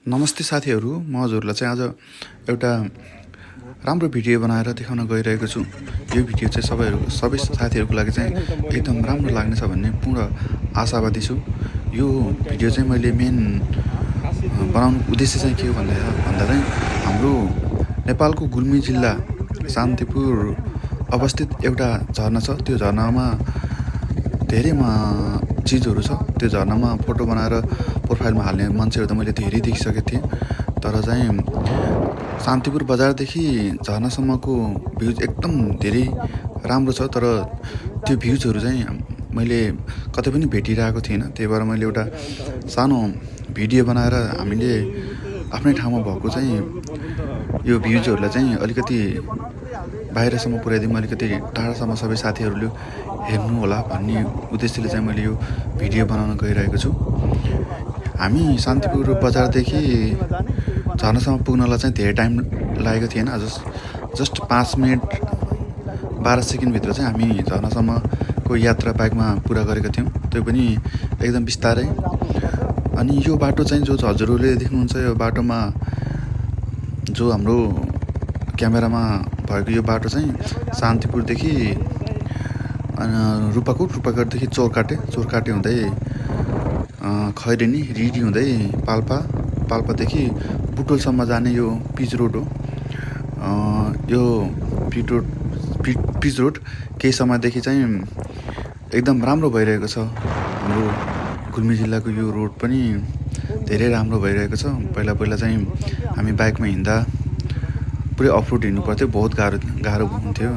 नमस्ते साथीहरू, म हजुरलाई चाहिँ आज एउटा राम्रो भिडियो बनाएर देखाउन गइरहेको छु। यो भिडियो चाहिँ सबै साथीहरूको लागि चाहिँ एकदम राम्रो लाग्नेछ भन्ने पूर्ण आशावादी छु। यो भिडियो चाहिँ मैले मेन बनाउनुको उद्देश्य चाहिँ के हो भन्दा चाहिँ हाम्रो नेपालको गुल्मी जिल्ला शान्तिपुर अवस्थित एउटा झरना छ। त्यो झरनामा धेरै चिजहरू छ। त्यो झरनामा फोटो बनाएर प्रोफाइलमा हाल्ने मान्छेहरू त मैले धेरै देखिसकेको थिएँ, तर चाहिँ शान्तिपुर बजारदेखि झरनासम्मको भ्युज एकदम धेरै राम्रो छ। तर त्यो भ्युजहरू चाहिँ मैले कतै पनि भेटिरहेको थिइनँ। त्यही भएर मैले एउटा सानो भिडियो बनाएर हामीले आफ्नै ठाउँमा भएको चाहिँ यो भ्युजहरूलाई चाहिँ अलिकति बाहिरसम्म पुर्याइदिउँ, अलिकति टाढासम्म सबै साथीहरूले हेर्नु होला भन्ने उद्देश्यले चाहिँ मैले यो भिडियो बनाउन गइरहेको छु। हामी शान्तिपुर बजारदेखि झरनासम्म पुग्नलाई चाहिँ धेरै टाइम लागेको थिएन। जस्ट 5 मिनट 12 सेकेन्डभित्र चाहिँ हामी झरनासम्मको यात्रा बाइकमा पुरा गरेका थियौँ, त्यो पनि एकदम बिस्तारै। अनि यो बाटो चाहिँ जो हजुरहरूले देख्नुहुन्छ, यो बाटोमा जो हाम्रो क्यामेरामा भएको यो बाटो चाहिँ शान्तिपुरदेखि रूपाकोटदेखि चोरकाटे हुँदै खैरेनी रिडी हुँदै पाल्पादेखि बुटोलसम्म जाने यो पिच रोड हो। यो पिच रोड केही समयदेखि चाहिँ एकदम राम्रो भइरहेको छ। हाम्रो गुल्मी जिल्लाको यो रोड पनि धेरै राम्रो भइरहेको छ। पहिला चाहिँ हामी बाइकमा हिँड्दा पुरै अफरोड हिँड्नु पर्थ्यो, बहुत गाह्रो हुन्थ्यो।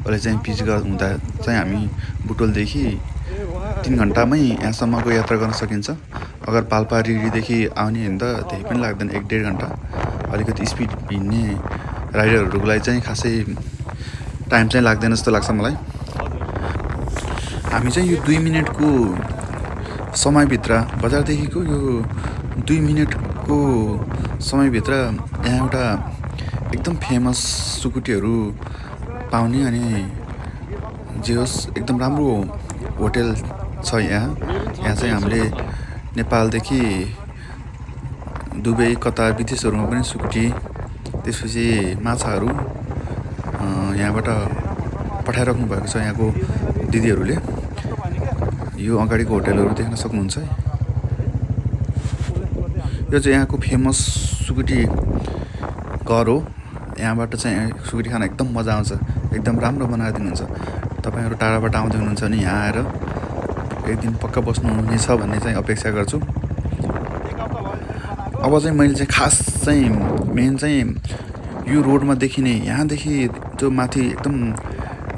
अहिले चाहिँ पिच हुँदा चाहिँ हामी बुटोलदेखि 3 घन्टामै यहाँसम्मको यात्रा गर्न सकिन्छ। अगर पाल्पा रिडीदेखि आउने हिँड्दा त्यही पनि लाग्दैन, 1-1.5 घन्टा। अलिकति स्पिड हिँड्ने राइडरहरूको लागि चाहिँ खासै टाइम चाहिँ लाग्दैन जस्तो लाग्छ मलाई। हामी चाहिँ यो 2 मिनटको समयभित्र बजारदेखिको यो 2 मिनटको समयभित्र यहाँ एउटा एकदम फेमस सुकुटीहरू पाउने अनि जे होस् एकदम राम्रो होटेल छ यहाँ चाहिँ हामीले नेपालदेखि दुबई, कतार, विदेशहरूमा पनि सुकुटी, त्यसपछि माछाहरू यहाँबाट पठाइराख्नु भएको छ यहाँको दिदीहरूले। यो अगाडिको होटेलहरू देख्न सक्नुहुन्छ। यो चाहिँ यहाँको फेमस सुकुटी घर हो। यहाँबाट चाहिँ सुकुटी खान एकदम मजा आउँछ, एकदम राम्रो बनाएर दिनुहुन्छ। तपाईँहरू टाढाबाट आउँदै हुनुहुन्छ भने यहाँ आएर एक दिन पक्का बस्नुहुनेछ भन्ने चाहिँ अपेक्षा गर्छु। अब चाहिँ मैले चाहिँ खास चाहिँ मेन चाहिँ यो रोडमा देखिने यहाँदेखि जो माथि एकदम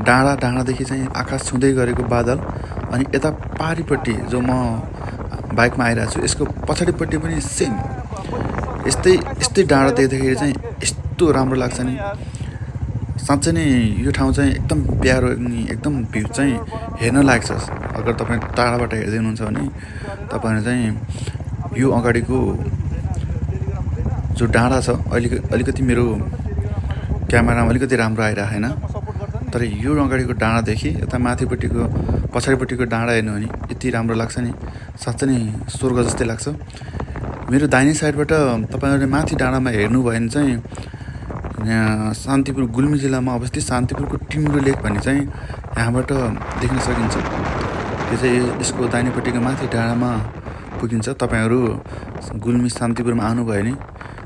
डाँडादेखि चाहिँ आकाश छुँदै गरेको बादल, अनि यता पारिपट्टि जो म बाइकमा आइरहेको छु यसको पछाडिपट्टि पनि सेम यस्तै डाँडा देख्दाखेरि चाहिँ यस्तो राम्रो लाग्छ नि। साँच्चै नै यो ठाउँ चाहिँ एकदम प्यारो अनि एकदम भ्यू चाहिँ हेर्न लायक छ। अगर तपाईँ टाढाबाट हेर्दै हुनुहुन्छ भने तपाईँहरू चाहिँ यो अगाडिको जो डाँडा छ, अलिकति मेरो क्यामेरामा अलिकति राम्रो आइरहेको छैन, तर यो अगाडिको डाँडादेखि यता माथिपट्टिको पछाडिपट्टिको डाँडा हेर्नु भने यति राम्रो लाग्छ नि, साँच्चै नै स्वर्ग जस्तै लाग्छ। मेरो दाहिने साइडबाट तपाईँहरूले माथि डाँडामा हेर्नुभयो भने चाहिँ यहाँ शान्तिपुर गुल्मी जिल्लामा अवस्थित शान्तिपुरको टिम्रो लेक भन्ने चाहिँ यहाँबाट देख्न सकिन्छ। त्यो चाहिँ यसको दाहिनेपट्टिको माथि डाँडामा पुगिन्छ। तपाईँहरू गुल्मी शान्तिपुरमा आउनुभयो भने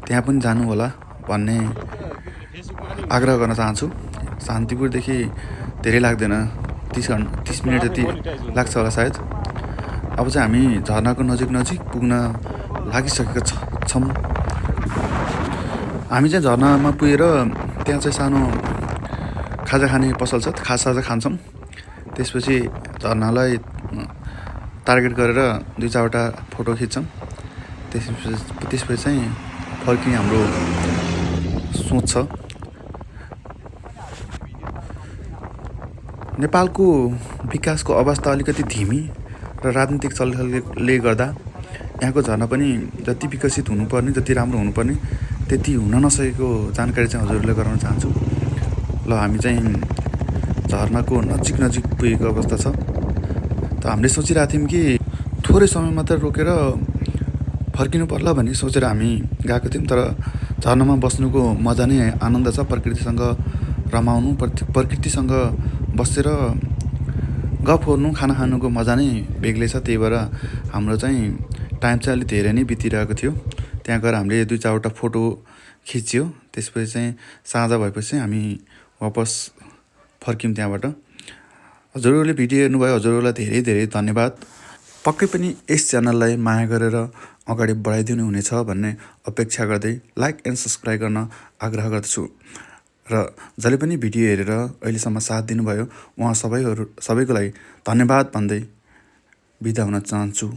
त्यहाँ पनि जानु होला भन्ने आग्रह गर्न चाहन्छु। शान्तिपुरदेखि धेरै लाग्दैन, 30 मिनट जति लाग्छ होला सायद। अब चाहिँ हामी झरनाको नजिक पुग्न लागिसकेका छौँ। हामी चाहिँ झरनामा पुगेर त्यहाँ चाहिँ सानो खाजा खाने पसल छ, खाजा खान्छौँ। त्यसपछि झरनालाई टार्गेट गरेर 2-4वटा फोटो खिच्छौँ। त्यसपछि चाहिँ फर्किने हाम्रो सोच छ। नेपालको विकासको अवस्था अलिकति धीमी र राजनीतिक चलखेलले गर्दा यहाँको झरना पनि जति विकसित हुनुपर्ने, जति राम्रो हुनुपर्ने त्यति हुन नसकेको जानकारी चाहिँ हजुरहरूले गराउन चाहन्छु। ल हामी चाहिँ झरनाको नजिक पुगेको अवस्था छ। त हामीले सोचिरहेको थियौँ कि थोरै समय मात्र रोकेर फर्किनु पर्ला भन्ने सोचेर हामी गएको थियौँ। तर झरनामा बस्नुको मजा नै आनन्द छ। प्रकृतिसँग रमाउनु, प्रकृतिसँग बसेर गफ गर्नु, खाना खानुको मजा नै बेग्लै छ। त्यही भएर हाम्रो चाहिँ टाइम चाहिँ अलिक धेरै नै बितिरहेको थियो। त्यहाँ गएर हामीले 2-4वटा फोटो खिच्यो। त्यसपछि चाहिँ साँझ भएपछि हामी वापस फर्क्यौँ त्यहाँबाट। हजुरहरूले भिडियो हेर्नुभयो, हजुरहरूलाई धेरै धेरै धन्यवाद। पक्कै पनि यस च्यानललाई माया गरेर अगाडि बढाइदिनु हुनेछ भन्ने अपेक्षा गर्दै लाइक एन्ड सब्सक्राइब गर्न आग्रह गर्दछु। र जसले पनि भिडियो हेरेर अहिलेसम्म साथ दिनुभयो उहाँ सबैको लागि धन्यवाद भन्दै बिदा हुन चाहन्छु।